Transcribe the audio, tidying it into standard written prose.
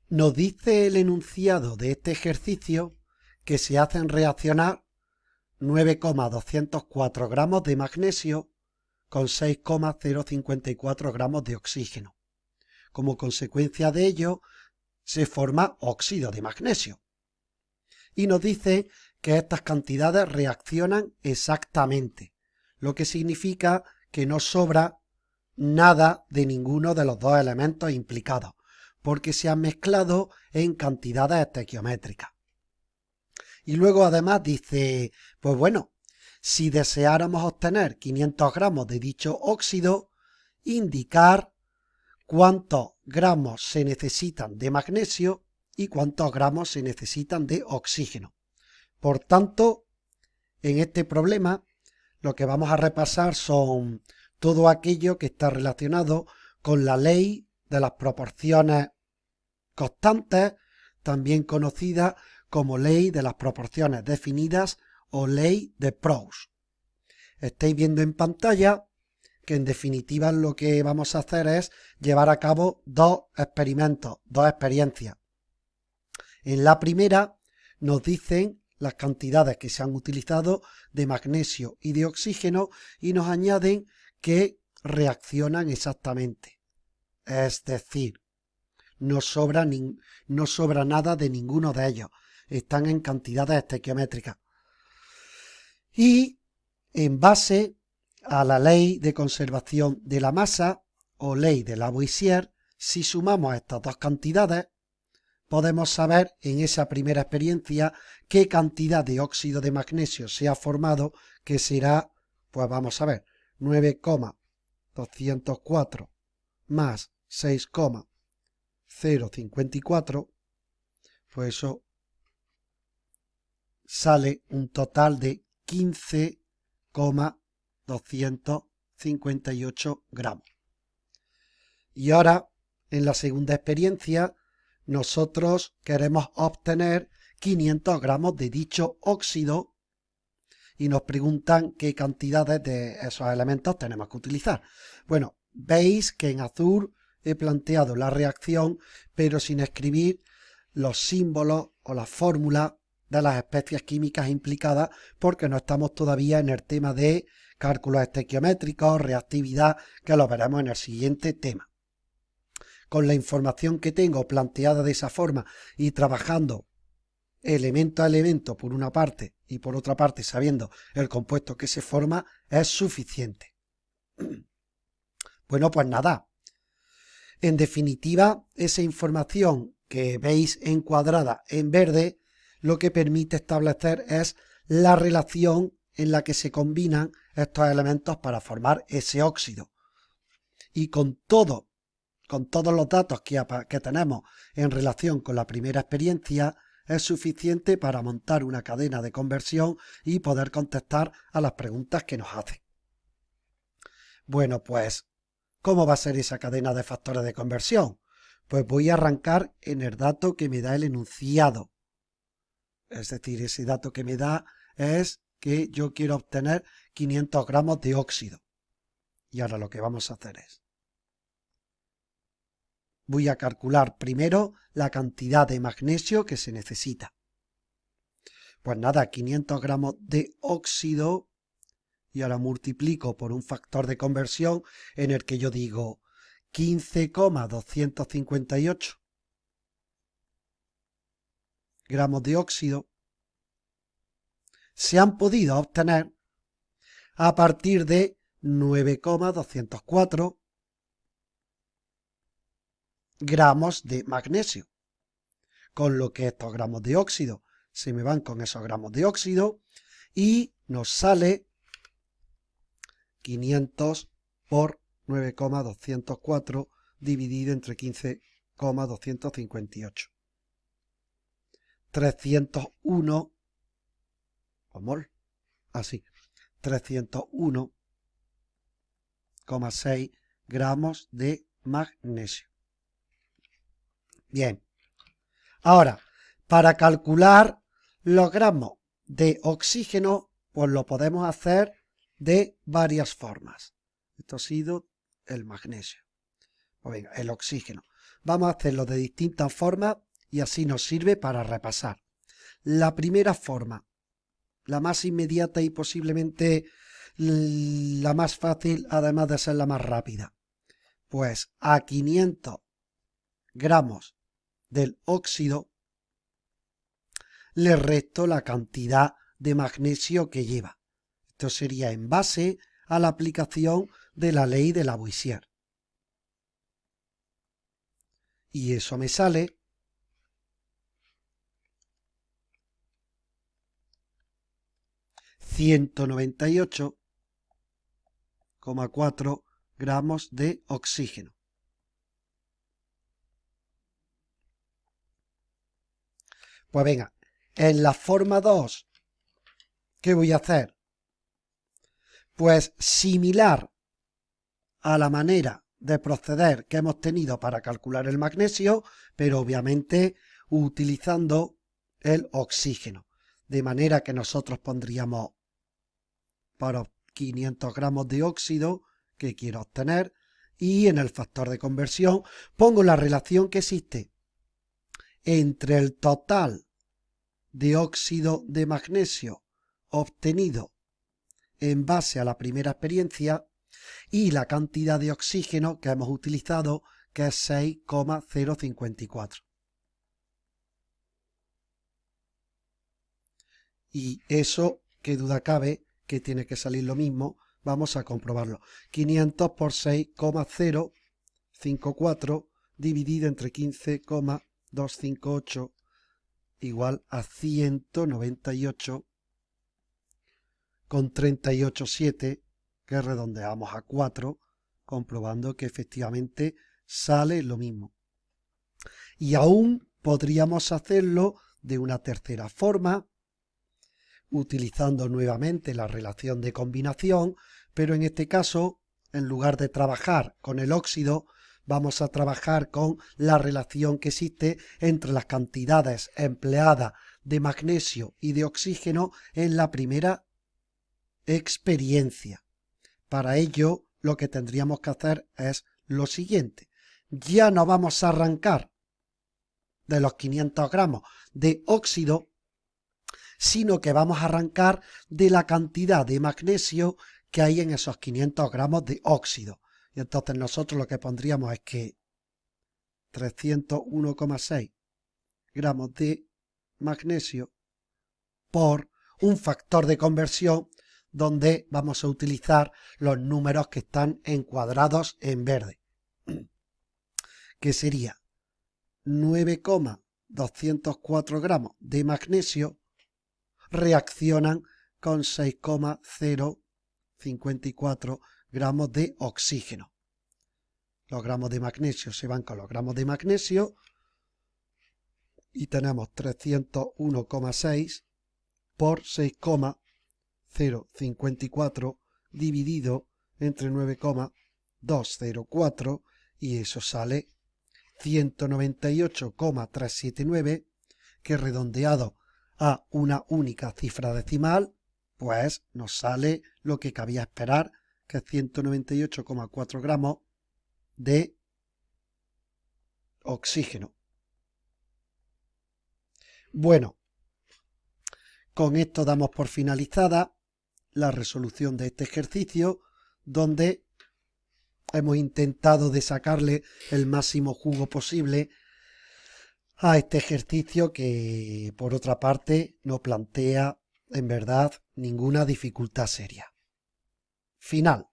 Nos dice el enunciado de este ejercicio que se hacen reaccionar 9,204 gramos de magnesio con 6,054 gramos de oxígeno. Como consecuencia de ello, se forma óxido de magnesio. Y nos dice que estas cantidades reaccionan exactamente, lo que significa que no sobra nada de ninguno de los dos elementos implicados, porque se han mezclado en cantidades estequiométricas. Y luego además dice, pues bueno, si deseáramos obtener 500 gramos de dicho óxido, indicar cuántos gramos se necesitan de magnesio y cuántos gramos se necesitan de oxígeno. Por tanto, en este problema lo que vamos a repasar son todo aquello que está relacionado con la ley de las proporciones constantes, también conocida como ley de las proporciones definidas o ley de Proust. Estáis viendo en pantalla que en definitiva lo que vamos a hacer es llevar a cabo dos experimentos, dos experiencias. En la primera nos dicen las cantidades que se han utilizado de magnesio y de oxígeno y nos añaden que reaccionan exactamente. Es decir, no sobra nada de ninguno de ellos. Están en cantidades estequiométricas. Y en base a la ley de conservación de la masa o ley de Lavoisier, si sumamos estas dos cantidades, podemos saber en esa primera experiencia qué cantidad de óxido de magnesio se ha formado, que será, pues vamos a ver, 9,204 más 6,054, pues eso sale un total de 15,258 gramos. Y ahora, en la segunda experiencia, nosotros queremos obtener 500 gramos de dicho óxido y nos preguntan qué cantidades de esos elementos tenemos que utilizar. Bueno, veis que en azul he planteado la reacción, pero sin escribir los símbolos o las fórmulas de las especies químicas implicadas, porque no estamos todavía en el tema de cálculos estequiométricos, reactividad, que lo veremos en el siguiente tema. Con la información que tengo planteada de esa forma y trabajando elemento a elemento por una parte y por otra parte sabiendo el compuesto que se forma, es suficiente. Bueno, pues nada. En definitiva, esa información que veis encuadrada en verde lo que permite establecer es la relación en la que se combinan estos elementos para formar ese óxido. Y con todos los datos que tenemos en relación con la primera experiencia, es suficiente para montar una cadena de conversión y poder contestar a las preguntas que nos hacen. Bueno, pues, ¿cómo va a ser esa cadena de factores de conversión? Pues voy a arrancar en el dato que me da el enunciado. Es decir, ese dato que me da es que yo quiero obtener 500 gramos de óxido. Y ahora lo que vamos a hacer es, voy a calcular primero la cantidad de magnesio que se necesita. Pues nada, 500 gramos de óxido, y ahora multiplico por un factor de conversión en el que yo digo 15,258 gramos de óxido se han podido obtener a partir de 9,204 gramos de magnesio, con lo que estos gramos de óxido se me van con esos gramos de óxido y nos sale 500 por 9,204 dividido entre 15,258. 301 mol, así, 301,6 gramos de magnesio. Bien, ahora, para calcular los gramos de oxígeno, pues lo podemos hacer de varias formas. Esto ha sido el magnesio. Pues venga, el oxígeno. Vamos a hacerlo de distintas formas y así nos sirve para repasar. La primera forma, la más inmediata y posiblemente la más fácil, además de ser la más rápida. Pues a 500 gramos del óxido le resto la cantidad de magnesio que lleva. Esto sería en base a la aplicación de la ley de Lavoisier. Y eso me sale 198,4 gramos de oxígeno. Pues venga, en la forma 2, ¿qué voy a hacer? Pues similar a la manera de proceder que hemos tenido para calcular el magnesio, pero obviamente utilizando el oxígeno. De manera que nosotros pondríamos para 500 gramos de óxido que quiero obtener y en el factor de conversión pongo la relación que existe entre el total de óxido de magnesio obtenido en base a la primera experiencia y la cantidad de oxígeno que hemos utilizado, que es 6,054. Y eso, qué duda cabe, que tiene que salir lo mismo. Vamos a comprobarlo. 500 por 6,054 dividido entre 15,258 igual a 198,387, que redondeamos a 4, comprobando que efectivamente sale lo mismo. Y aún podríamos hacerlo de una tercera forma, utilizando nuevamente la relación de combinación, pero en este caso, en lugar de trabajar con el óxido, vamos a trabajar con la relación que existe entre las cantidades empleadas de magnesio y de oxígeno en la primera experiencia. Para ello, lo que tendríamos que hacer es lo siguiente. Ya no vamos a arrancar de los 500 gramos de óxido, sino que vamos a arrancar de la cantidad de magnesio que hay en esos 500 gramos de óxido. Y entonces nosotros lo que pondríamos es que 301,6 gramos de magnesio por un factor de conversión donde vamos a utilizar los números que están encuadrados en verde, que sería 9,204 gramos de magnesio reaccionan con 6,054 gramos de oxígeno. Los gramos de magnesio se van con los gramos de magnesio y tenemos 301,6 por 6,054 dividido entre 9,204 y eso sale 198,379, que redondeado a una única cifra decimal, pues nos sale lo que cabía esperar, que es 198,4 gramos de oxígeno. Bueno, con esto damos por finalizada la resolución de este ejercicio, donde hemos intentado de sacarle el máximo jugo posible a este ejercicio que, por otra parte, no plantea, en verdad, ninguna dificultad seria. Final.